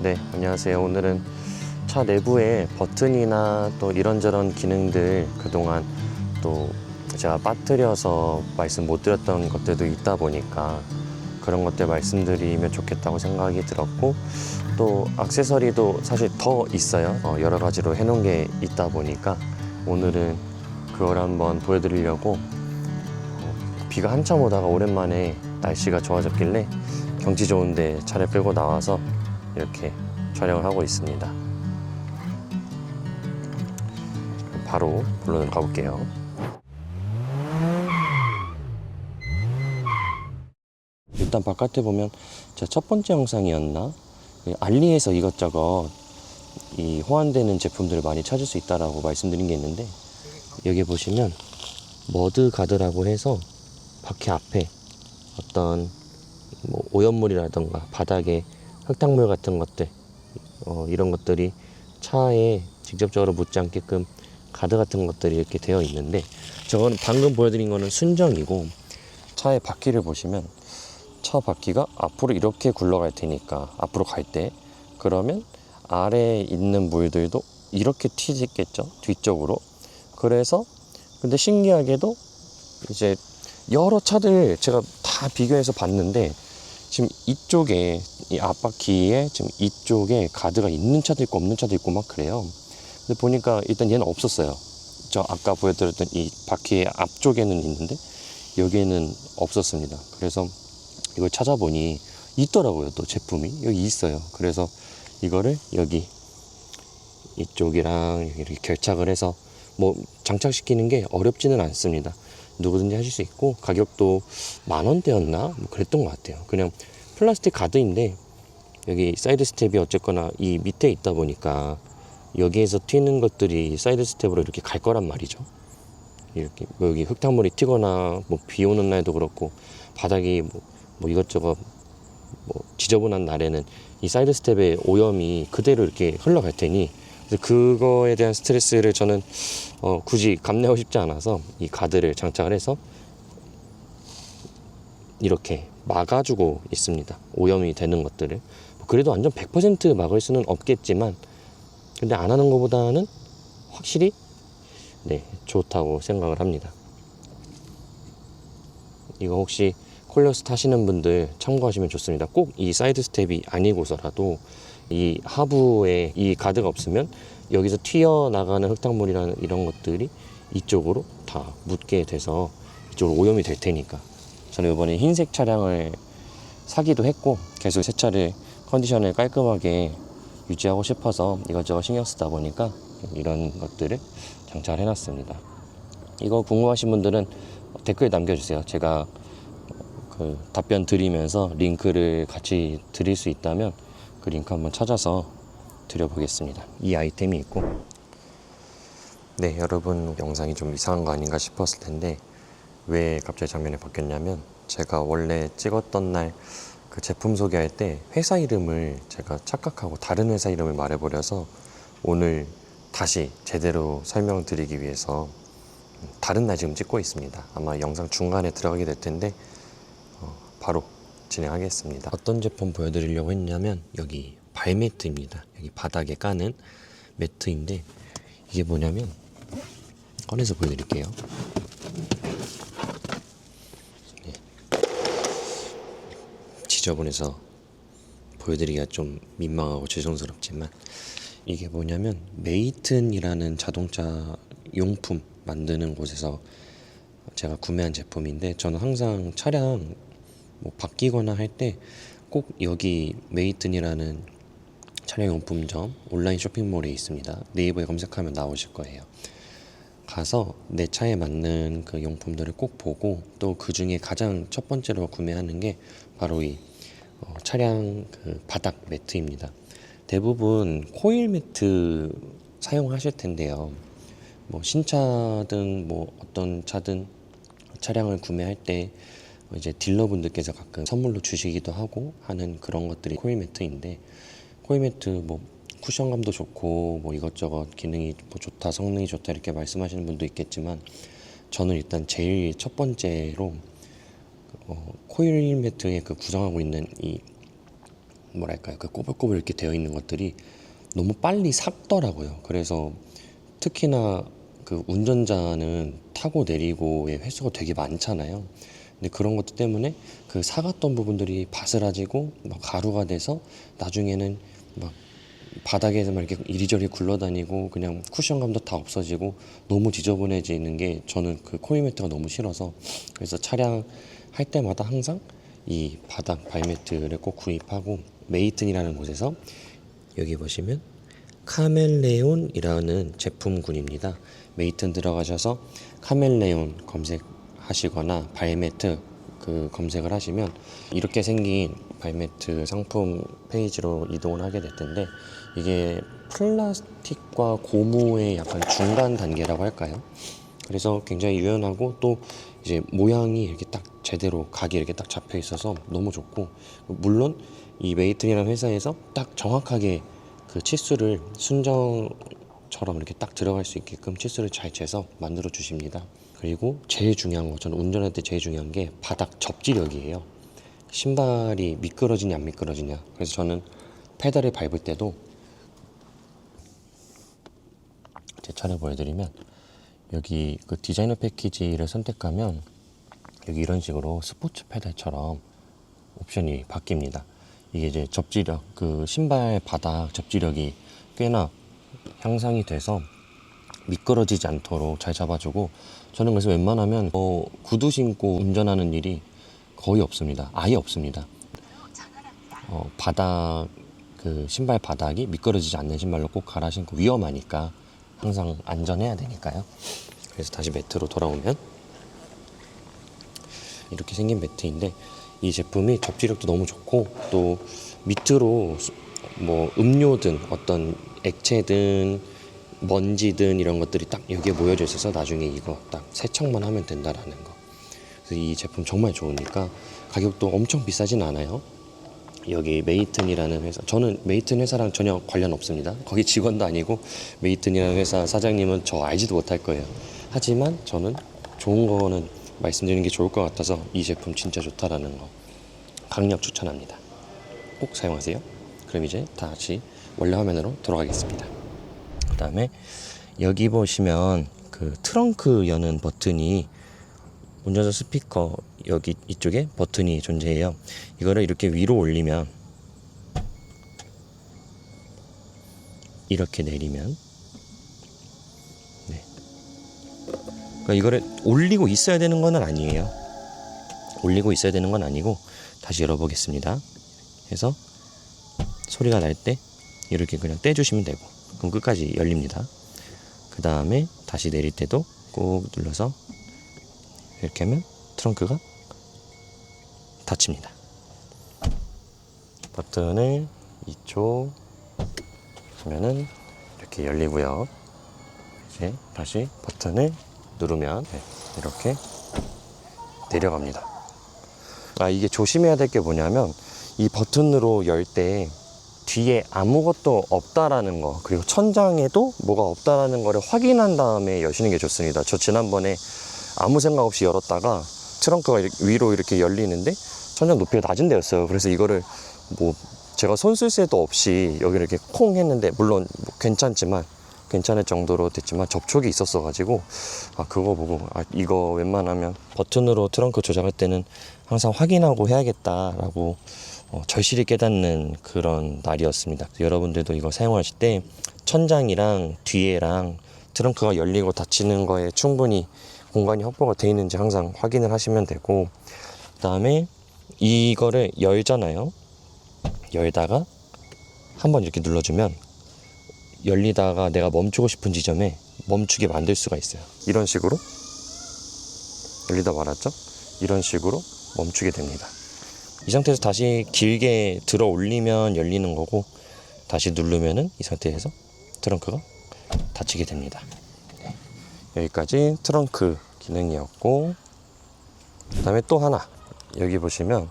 네, 안녕하세요. 오늘은 차 내부에 버튼이나 또 이런저런 기능들 그동안 또 제가 빠뜨려서 말씀 못 드렸던 것들도 있다 보니까 그런 것들 말씀드리면 좋겠다고 생각이 들었고, 또 액세서리도 사실 더 있어요. 여러 가지로 해놓은 게 있다 보니까 오늘은 그걸 한번 보여드리려고, 비가 한참 오다가 오랜만에 날씨가 좋아졌길래 경치 좋은데 차를 끌고 나와서 이렇게 촬영을 하고 있습니다. 바로 본론으로 가볼게요. 일단 바깥에 보면 제 첫 번째 영상이었나? 알리에서 이것저것 이 호환되는 제품들을 많이 찾을 수 있다라고 말씀드린 게 있는데, 여기 보시면 머드 가드라고 해서 바퀴 앞에 어떤 뭐 오염물이라던가 바닥에 흙탕물 같은 것들, 이런 것들이 차에 직접적으로 묻지 않게끔 가드 같은 것들이 이렇게 되어 있는데, 저거는 방금 보여드린 거는 순정이고, 차의 바퀴를 보시면 차 바퀴가 앞으로 이렇게 굴러갈 테니까 앞으로 갈 때 그러면 아래에 있는 물들도 이렇게 튀겠죠, 뒤쪽으로. 그래서 근데 신기하게도 이제 여러 차들 제가 다 비교해서 봤는데, 지금 이쪽에 이 앞바퀴에 지금 이쪽에 가드가 있는 차도 있고 없는 차도 있고 막 그래요. 근데 보니까 일단 얘는 없었어요. 저 아까 보여드렸던 이 바퀴의 앞쪽에는 있는데 여기에는 없었습니다. 그래서 이걸 찾아보니 있더라고요. 또 제품이 여기 있어요. 그래서 이거를 여기 이쪽이랑 여기 이렇게 결착을 해서 뭐 장착시키는 게 어렵지는 않습니다. 누구든지 하실 수 있고, 가격도 10,000원대였나? 뭐 그랬던 것 같아요. 그냥 플라스틱 가드인데 여기 사이드 스텝이 어쨌거나 이 밑에 있다 보니까 여기에서 튀는 것들이 사이드 스텝으로 이렇게 갈 거란 말이죠. 이렇게 뭐 여기 흙탕물이 튀거나 뭐 비 오는 날도 그렇고 바닥이 뭐 이것저것 뭐 지저분한 날에는 이 사이드 스텝의 오염이 그대로 이렇게 흘러갈 테니, 그거에 대한 스트레스를 저는 굳이 감내하고 싶지 않아서 이 가드를 장착을 해서 이렇게 막아주고 있습니다. 오염이 되는 것들을. 그래도 완전 100% 막을 수는 없겠지만, 근데 안 하는 것보다는 확실히 좋다고 생각을 합니다. 이거 혹시 콜리오스 타시는 분들 참고하시면 좋습니다. 꼭 이 사이드 스텝이 아니고서라도 이 하부에 이 가드가 없으면 여기서 튀어나가는 흙탕물이라는 이런 것들이 이쪽으로 다 묻게 돼서 이쪽으로 오염이 될 테니까. 저는 이번에 흰색 차량을 사기도 했고 계속 새 차를 컨디션을 깔끔하게 유지하고 싶어서 이것저것 신경 쓰다 보니까 이런 것들을 장착을 해놨습니다. 이거 궁금하신 분들은 댓글 남겨주세요. 제가 그 답변 드리면서 링크를 같이 드릴 수 있다면 그 링크 한번 찾아서 드려보겠습니다. 이 아이템이 있고, 네, 여러분 영상이 좀 이상한 거 아닌가 싶었을 텐데 왜 갑자기 장면이 바뀌었냐면, 제가 원래 찍었던 날 그 제품 소개할 때 회사 이름을 제가 착각하고 다른 회사 이름을 말해버려서 오늘 다시 제대로 설명드리기 위해서 다른 날 지금 찍고 있습니다. 아마 영상 중간에 들어가게 될 텐데 바로 진행하겠습니다. 어떤 제품 보여드리려고 했냐면 여기 발매트입니다. 여기 바닥에 까는 매트인데, 이게 뭐냐면 꺼내서 보여드릴게요. 네. 지저분해서 보여드리기가 좀 민망하고 죄송스럽지만, 이게 뭐냐면 메이튼이라는 자동차 용품 만드는 곳에서 제가 구매한 제품인데, 저는 항상 차량 뭐 바뀌거나 할 때 꼭 여기 메이튼이라는 차량용품점 온라인 쇼핑몰에 있습니다. 네이버에 검색하면 나오실 거예요. 가서 내 차에 맞는 그 용품들을 꼭 보고, 또 그 중에 가장 첫 번째로 구매하는 게 바로 이 차량 그 바닥 매트입니다. 대부분 코일 매트 사용하실 텐데요. 뭐 신차든 뭐 어떤 차든 차량을 구매할 때 이제 딜러분들께서 가끔 선물로 주시기도 하고 하는 그런 것들이 코일 매트인데, 코일 매트 뭐 쿠션감도 좋고 뭐 이것저것 기능이 뭐 좋다, 성능이 좋다 이렇게 말씀하시는 분도 있겠지만, 저는 일단 제일 첫 번째로 코일 매트에 그 구성하고 있는 이 뭐랄까요, 그 꼬불꼬불 이렇게 되어 있는 것들이 너무 빨리 삭더라고요. 그래서 특히나 그 운전자는 타고 내리고의 횟수가 되게 많잖아요. 근데 그런 것들 때문에 그 사갔던 부분들이 바스라지고 막 가루가 돼서 나중에는 막 바닥에서 막 이렇게 이리저리 굴러다니고 그냥 쿠션감도 다 없어지고 너무 지저분해지는 게 저는 그 코이매트가 너무 싫어서, 그래서 차량 할 때마다 항상 이 바닥 발매트를 꼭 구입하고, 메이튼이라는 곳에서 여기 보시면 카멜레온이라는 제품군입니다. 메이튼 들어가셔서 카멜레온 검색하시거나 발매트 그 검색을 하시면 이렇게 생긴 발매트 상품 페이지로 이동을 하게 될 텐데, 이게 플라스틱과 고무의 약간 중간 단계라고 할까요? 그래서 굉장히 유연하고 또 이제 모양이 이렇게 딱 제대로 각이 이렇게 딱 잡혀 있어서 너무 좋고, 물론 이 메이튼이라는 회사에서 딱 정확하게 그 치수를 순정처럼 이렇게 딱 들어갈 수 있게끔 치수를 잘 재서 만들어 주십니다. 그리고 제일 중요한 거, 저는 운전할 때 제일 중요한 게 바닥 접지력이에요. 신발이 미끄러지냐 안 미끄러지냐. 그래서 저는 페달을 밟을 때도 제 차를 보여드리면, 여기 그 디자이너 패키지를 선택하면 여기 이런 식으로 스포츠 페달처럼 옵션이 바뀝니다. 이게 이제 접지력, 그 신발 바닥 접지력이 꽤나 향상이 돼서 미끄러지지 않도록 잘 잡아주고, 저는 그래서 웬만하면 구두 신고 운전하는 일이 거의 없습니다. 아예 없습니다. 바닥, 그 신발 바닥이 미끄러지지 않는 신발로 꼭 갈아 신고, 위험하니까 항상 안전해야 되니까요. 그래서 다시 매트로 돌아오면 이렇게 생긴 매트인데, 이 제품이 접지력도 너무 좋고, 또 밑으로 뭐 음료든 어떤 액체든 먼지든 이런 것들이 딱 여기에 모여져 있어서 나중에 이거 딱 세척만 하면 된다라는 거. 그래서 이 제품 정말 좋으니까 가격도 엄청 비싸진 않아요. 여기 메이튼이라는 회사, 저는 메이튼 회사랑 전혀 관련 없습니다. 거기 직원도 아니고, 메이튼이라는 회사 사장님은 저 알지도 못할 거예요. 하지만 저는 좋은 거는 말씀드리는 게 좋을 것 같아서 이 제품 진짜 좋다라는 거 강력 추천합니다. 꼭 사용하세요. 그럼 이제 다시 원래 화면으로 돌아가겠습니다. 그 다음에 여기 보시면 그 트렁크 여는 버튼이, 운전자 스피커 여기 이쪽에 버튼이 존재해요. 이거를 이렇게 위로 올리면, 이렇게 내리면, 네. 그러니까 이거를 올리고 있어야 되는 건 아니에요. 올리고 있어야 되는 건 아니고, 다시 열어보겠습니다. 해서 소리가 날 때 이렇게 그냥 떼주시면 되고, 그럼 끝까지 열립니다. 그 다음에 다시 내릴 때도 꾹 눌러서 이렇게 하면 트렁크가 닫힙니다. 버튼을 이쪽 하면은 이렇게 열리고요. 이제 다시 버튼을 누르면 이렇게 내려갑니다. 이게 조심해야 될 게 뭐냐면, 이 버튼으로 열 때 뒤에 아무것도 없다라는 거, 그리고 천장에도 뭐가 없다라는 거를 확인한 다음에 여시는 게 좋습니다. 저 지난번에 아무 생각 없이 열었다가 트렁크가 위로 이렇게 열리는데 천장 높이가 낮은 데였어요. 그래서 이거를 뭐 제가 손 쓸 새도 없이 여기를 이렇게 콩 했는데, 물론 뭐 괜찮을 정도로 됐지만 접촉이 있었어 가지고, 그거 보고 이거 웬만하면 버튼으로 트렁크 조작할 때는 항상 확인하고 해야겠다라고 절실히 깨닫는 그런 날이었습니다. 여러분들도 이거 사용하실 때 천장이랑 뒤에랑 트렁크가 열리고 닫히는 거에 충분히 공간이 확보가 되어 있는지 항상 확인을 하시면 되고, 그 다음에 이거를 열잖아요. 열다가 한번 이렇게 눌러주면 열리다가 내가 멈추고 싶은 지점에 멈추게 만들 수가 있어요. 이런 식으로 열리다 말았죠? 이런 식으로 멈추게 됩니다. 이 상태에서 다시 길게 들어 올리면 열리는 거고, 다시 누르면은 이 상태에서 트렁크가 닫히게 됩니다. 여기까지 트렁크 기능이었고, 그 다음에 또 하나, 여기 보시면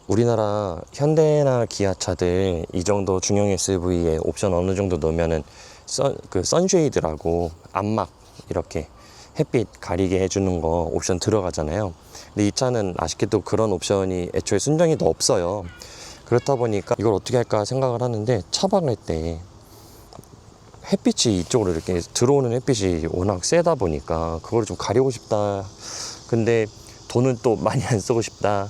우리나라 현대나 기아 차들 이 정도 중형 SUV에 옵션 어느 정도 넣으면은 선쉐이드라고 안막 이렇게 햇빛 가리게 해주는 거 옵션 들어가잖아요. 근데 이 차는 아쉽게도 그런 옵션이 애초에 순정이 더 없어요. 그렇다 보니까 이걸 어떻게 할까 생각을 하는데, 차박할 때 햇빛이 이쪽으로 이렇게 들어오는 햇빛이 워낙 세다 보니까 그걸 좀 가리고 싶다. 근데 돈은 또 많이 안 쓰고 싶다.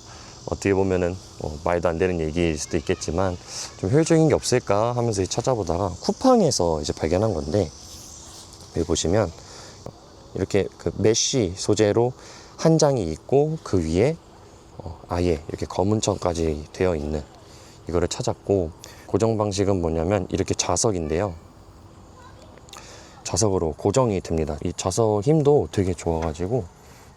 어떻게 보면은 말도 안 되는 얘기일 수도 있겠지만 좀 효율적인 게 없을까 하면서 찾아보다가 쿠팡에서 이제 발견한 건데, 여기 보시면 이렇게 그 메쉬 소재로 한 장이 있고 그 위에 아예 이렇게 검은 천까지 되어 있는 이거를 찾았고, 고정 방식은 뭐냐면 이렇게 자석인데요, 자석으로 고정이 됩니다. 이 자석 힘도 되게 좋아가지고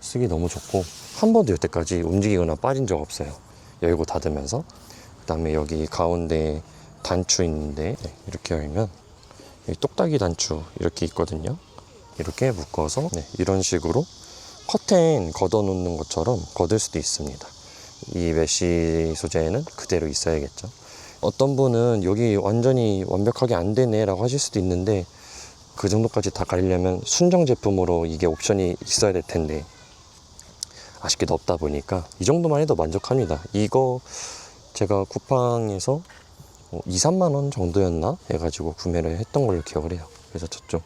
쓰기 너무 좋고, 한 번도 여태까지 움직이거나 빠진 적 없어요. 열고 닫으면서. 그 다음에 여기 가운데 단추 있는데, 이렇게 열면 여기 똑딱이 단추 이렇게 있거든요. 이렇게 묶어서 이런 식으로 커튼 걷어 놓는 것처럼 걷을 수도 있습니다. 이 메쉬 소재는 그대로 있어야겠죠. 어떤 분은 여기 완전히 완벽하게 안 되네 라고 하실 수도 있는데, 그 정도까지 다 가리려면 순정 제품으로 이게 옵션이 있어야 될 텐데 아쉽게도 없다 보니까 이 정도만 해도 만족합니다. 이거 제가 쿠팡에서 2, 3만 원 정도였나 해가지고 구매를 했던 걸로 기억을 해요. 그래서 저쪽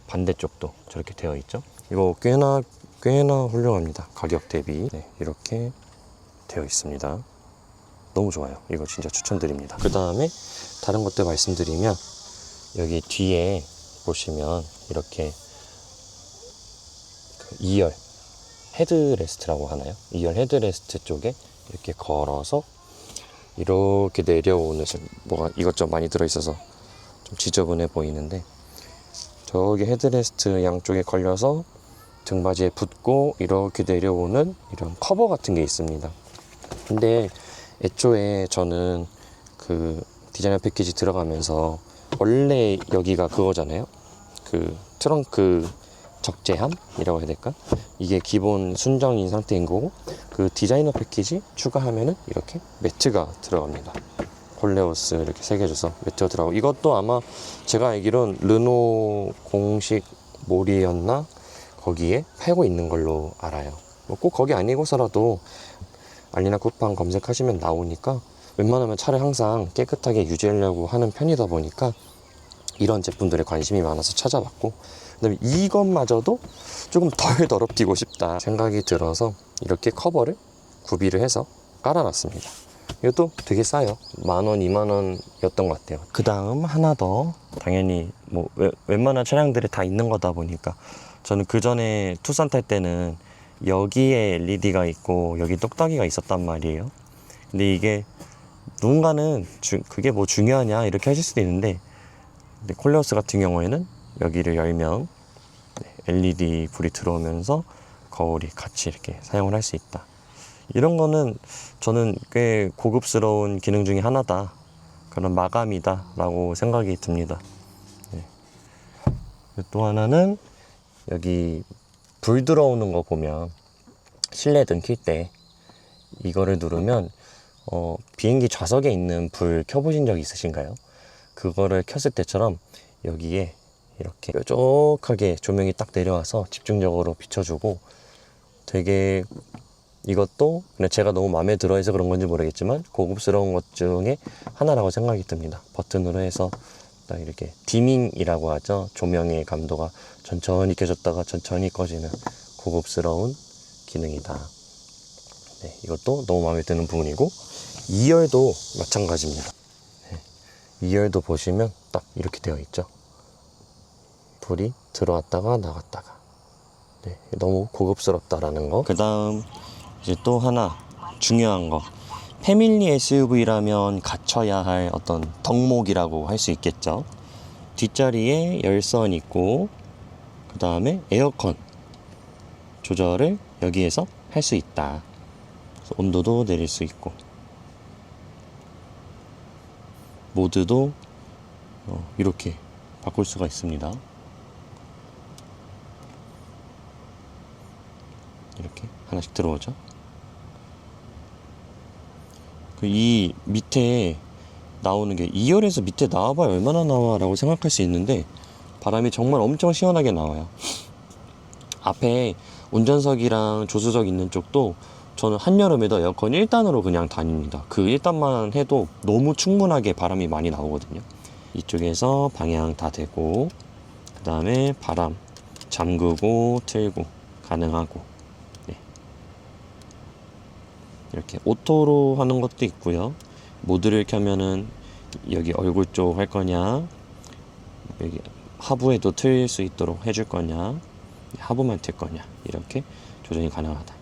반대쪽도 저렇게 되어 있죠. 이거 꽤나 훌륭합니다. 가격 대비. 이렇게 되어 있습니다. 너무 좋아요. 이거 진짜 추천드립니다. 그 다음에 다른 것들 말씀드리면, 여기 뒤에 보시면 이렇게 그 2열 헤드레스트라고 하나요? 2열 헤드레스트 쪽에 이렇게 걸어서 이렇게 내려오는, 뭐가 이것저것 많이 들어있어서 좀 지저분해 보이는데, 저기 헤드레스트 양쪽에 걸려서 등받이에 붙고 이렇게 내려오는 이런 커버 같은 게 있습니다. 근데 애초에 저는 그 디자이너 패키지 들어가면서 원래 여기가 그거잖아요. 그 트렁크 적재함이라고 해야 될까? 이게 기본 순정인 상태인 거고, 그 디자이너 패키지 추가하면은 이렇게 매트가 들어갑니다. 콜레오스 이렇게 새겨져서 매트가 들어가고, 이것도 아마 제가 알기론 르노 공식 몰이었나? 거기에 팔고 있는 걸로 알아요. 뭐 꼭 거기 아니고서라도 알리나 쿠팡 검색하시면 나오니까, 웬만하면 차를 항상 깨끗하게 유지하려고 하는 편이다 보니까 이런 제품들에 관심이 많아서 찾아봤고, 그다음에 이것마저도 조금 덜 더럽히고 싶다 생각이 들어서 이렇게 커버를 구비를 해서 깔아놨습니다. 이것도 되게 싸요. 10,000원, 20,000원이었던 것 같아요. 그 다음 하나 더, 당연히 뭐 웬만한 차량들이 다 있는 거다 보니까, 저는 그 전에 투싼 탈 때는 여기에 LED가 있고 여기 똑딱이가 있었단 말이에요. 근데 이게 누군가는 그게 뭐 중요하냐 이렇게 하실 수도 있는데, 근데 콜레오스 같은 경우에는 여기를 열면 LED 불이 들어오면서 거울이 같이 이렇게 사용을 할 수 있다. 이런 거는 저는 꽤 고급스러운 기능 중에 하나다, 그런 마감이다 라고 생각이 듭니다. 또 하나는 여기 불 들어오는 거 보면, 실내 등 킬 때 이거를 누르면 비행기 좌석에 있는 불 켜보신 적 있으신가요? 그거를 켰을 때처럼 여기에 이렇게 뾰족하게 조명이 딱 내려와서 집중적으로 비춰주고, 되게 이것도 그냥 제가 너무 마음에 들어 해서 그런 건지 모르겠지만 고급스러운 것 중에 하나라고 생각이 듭니다. 버튼으로 해서 딱 이렇게 디밍이라고 하죠. 조명의 감도가 천천히 켜졌다가 천천히 꺼지는 고급스러운 기능이다. 이것도 너무 마음에 드는 부분이고, 2열도 마찬가지입니다. 2열도 보시면 딱 이렇게 되어 있죠. 불이 들어왔다가 나갔다가. 너무 고급스럽다라는 거. 그 다음 이제 또 하나 중요한 거, 패밀리 SUV라면 갖춰야 할 어떤 덕목이라고 할 수 있겠죠. 뒷자리에 열선 있고, 그 다음에 에어컨 조절을 여기에서 할 수 있다. 그래서 온도도 내릴 수 있고, 모드도 이렇게 바꿀 수가 있습니다. 이렇게 하나씩 들어오죠. 이 밑에 나오는 게 2열에서 밑에 나와봐야 얼마나 나와 라고 생각할 수 있는데, 바람이 정말 엄청 시원하게 나와요. 앞에 운전석이랑 조수석 있는 쪽도 저는 한여름에도 에어컨 1단으로 그냥 다닙니다. 그 1단만 해도 너무 충분하게 바람이 많이 나오거든요. 이쪽에서 방향 다 되고, 그 다음에 바람 잠그고 틀고 가능하고, 네. 이렇게 오토로 하는 것도 있고요. 모드를 켜면은 여기 얼굴 쪽 할 거냐, 여기 하부에도 틀 수 있도록 해줄 거냐, 하부만 틀 거냐, 이렇게 조정이 가능하다.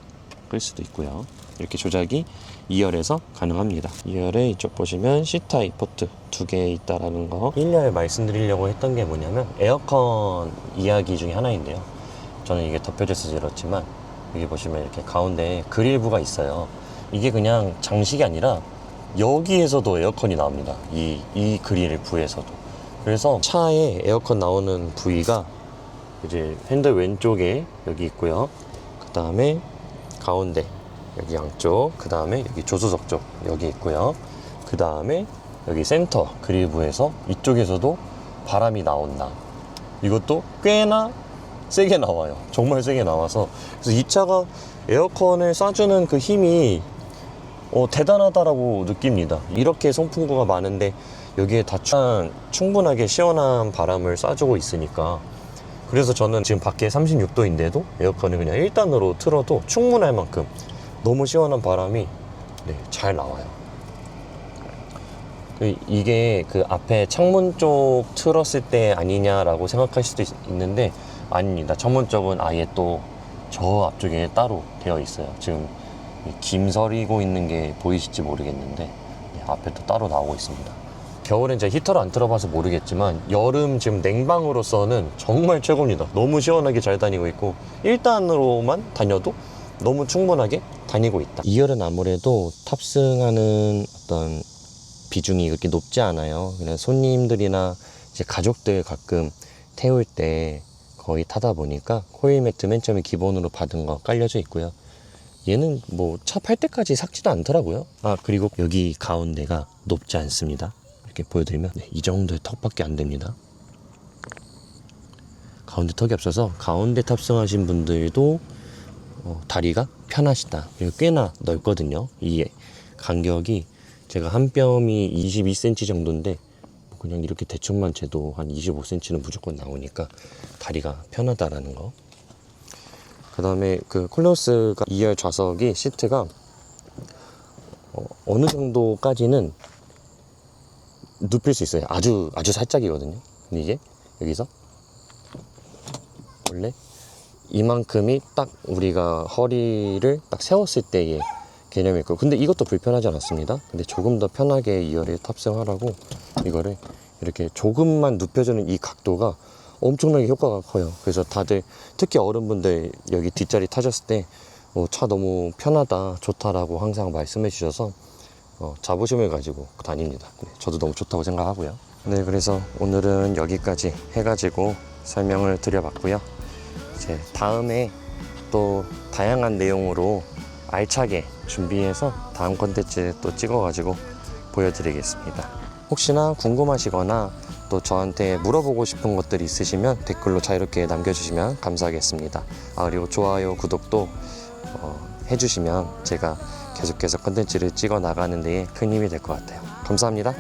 끌 수도 있고요. 이렇게 조작이 2열에서 가능합니다. 2열에 이쪽 보시면 C타입 포트 2개 있다라는 거, 1열 말씀드리려고 했던 게 뭐냐면 에어컨 이야기 중에 하나인데요. 저는 이게 덮여져서 그렇지만 여기 보시면 이렇게 가운데 그릴부가 있어요. 이게 그냥 장식이 아니라 여기에서도 에어컨이 나옵니다. 이 그릴 부에서도. 그래서 차에 에어컨 나오는 부위가 이제 핸들 왼쪽에 여기 있고요. 그 다음에 가운데 여기 양쪽, 그 다음에 여기 조수석 쪽 여기 있고요. 그 다음에 여기 센터 그릴부에서 이쪽에서도 바람이 나온다. 이것도 꽤나 세게 나와요. 정말 세게 나와서, 그래서 이 차가 에어컨을 쏴주는 그 힘이 대단하다라고 느낍니다. 이렇게 송풍구가 많은데 여기에 다 충분하게 시원한 바람을 쏴주고 있으니까, 그래서 저는 지금 밖에 36도인데도 에어컨을 그냥 1단으로 틀어도 충분할 만큼 너무 시원한 바람이 잘 나와요. 이게 그 앞에 창문 쪽 틀었을 때 아니냐라고 생각할 수도 있는데 아닙니다. 창문 쪽은 아예 또 저 앞쪽에 따로 되어 있어요. 지금 김서리고 있는 게 보이실지 모르겠는데 앞에 또 따로 나오고 있습니다. 겨울엔 제가 히터를 안 틀어봐서 모르겠지만 여름 지금 냉방으로서는 정말 최고입니다. 너무 시원하게 잘 다니고 있고 1단으로만 다녀도 너무 충분하게 다니고 있다. 2열은 아무래도 탑승하는 어떤 비중이 그렇게 높지 않아요. 그냥 손님들이나 이제 가족들 가끔 태울 때 거의 타다 보니까 코일 매트 맨 처음에 기본으로 받은 거 깔려져 있고요. 얘는 뭐 차 팔 때까지 삭지도 않더라고요. 그리고 여기 가운데가 높지 않습니다. 이렇게 보여드리면 이 정도의 턱밖에 안 됩니다. 가운데 턱이 없어서 가운데 탑승하신 분들도 다리가 편하시다. 그리고 꽤나 넓거든요. 이 간격이 제가 한 뼘이 22cm 정도인데 그냥 이렇게 대충만 재도 한 25cm는 무조건 나오니까 다리가 편하다라는 거. 그 다음에 그 콜로스가 2열 좌석이 시트가 어느 정도까지는 눕힐 수 있어요. 아주 살짝이거든요. 근데 이제 여기서 원래 이만큼이 딱 우리가 허리를 딱 세웠을 때의 개념이 있고, 근데 이것도 불편하지 않았습니다. 근데 조금 더 편하게 2열에 탑승하라고 이거를 이렇게 조금만 눕혀주는 이 각도가 엄청나게 효과가 커요. 그래서 다들 특히 어른분들 여기 뒷자리 타셨을 때 차 너무 편하다, 좋다라고 항상 말씀해 주셔서 자부심을 가지고 다닙니다. 저도 너무 좋다고 생각하고요. 네, 그래서 오늘은 여기까지 해가지고 설명을 드려봤고요. 이제 다음에 또 다양한 내용으로 알차게 준비해서 다음 컨텐츠 또 찍어가지고 보여드리겠습니다. 혹시나 궁금하시거나 또 저한테 물어보고 싶은 것들이 있으시면 댓글로 자유롭게 남겨주시면 감사하겠습니다. 그리고 좋아요, 구독도 해주시면 제가 계속해서 컨텐츠를 찍어 나가는 데에 큰 힘이 될 것 같아요. 감사합니다.